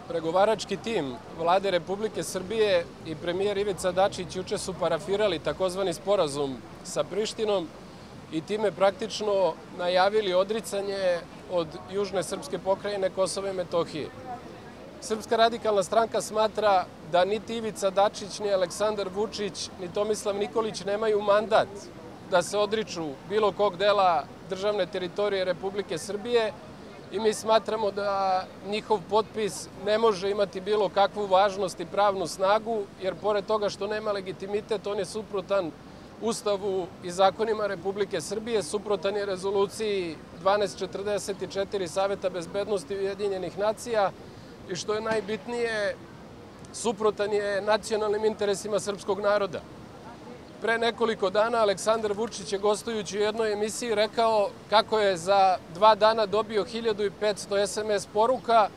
Pregovarački tim Vlade Republike Srbije i premijer Ivica Dačić juče su parafirali takozvani sporazum sa Prištinom i time praktično najavili odricanje od južne srpske pokrajine Kosova i Metohije. Srpska radikalna stranka smatra da niti Ivica Dačić, ni Aleksandar Vučić, ni Tomislav Nikolić nemaju mandat da se odriču bilo kog dela državne teritorije Republike Srbije i mi smatramo da njihov potpis ne može imati bilo kakvu važnost i pravnu snagu, jer pored toga što nema legitimitet, on je suprotan Ustavu i zakonima Republike Srbije, suprotan je rezoluciji 1244 Saveta bezbednosti Ujedinjenih nacija i što je najbitnije, suprotan je nacionalnim interesima srpskog naroda. Pre nekoliko dana Aleksandar Vučić je gostujući u jednoj emisiji rekao kako je za 2 dana dobio 1500 SMS poruka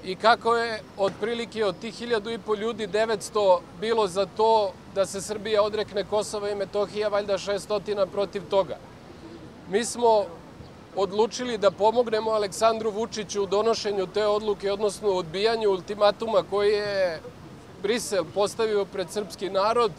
i kako je otprilike od tih 1500 ljudi 900 bilo za to da se Srbija odrekne Kosova i Metohije, a valjda 600 protiv toga. Mi smo odlučili da pomognemo Aleksandru Vučiću u donošenju te odluke, odnosno odbijanju ultimatuma koji je Brisel postavio pred srpski narod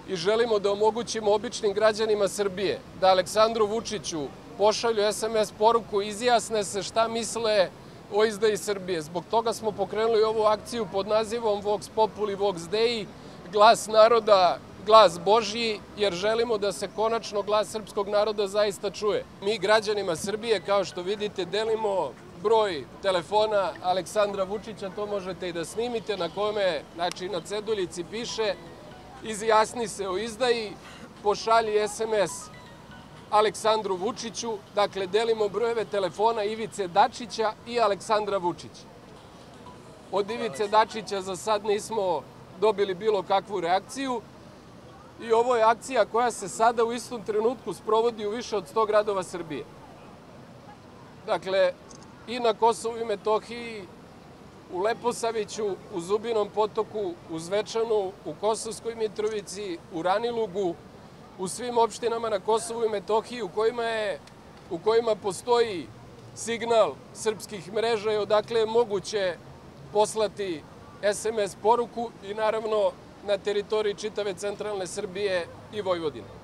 i želimo da omogućimo običnim građanima Srbije da Aleksandru Vučiću pošalju SMS poruku i izjasne se šta misle o izdaji Srbije. Zbog toga smo pokrenuli ovu akciju pod nazivom Vox Populi, Vox Dei, glas naroda, glas Božji, jer želimo da se konačno glas srpskog naroda zaista čuje. Mi građanima Srbije, kao što vidite, delimo broj telefona Aleksandra Vučića, to možete i da snimite, na kome, znači na ceduljici piše izjasni se o izdaji, pošalji SMS Aleksandru Vučiću. Dakle, delimo brojeve telefona Ivice Dačića i Aleksandra Vučića. Od Ivice Dačića za sad nismo dobili bilo kakvu reakciju i ovo je akcija koja se sada u istom trenutku sprovodi u više od 100 gradova Srbije. Dakle, i na Kosovu i Metohiji, u Leposaviću, u Zubinom Potoku, u Zvečanu, u Kosovskoj Mitrovici, u Ranilugu, u svim opštinama na Kosovu i Metohiji u kojima postoji signal srpskih mreža i odakle je moguće poslati SMS poruku i naravno na teritoriji čitave centralne Srbije i Vojvodine.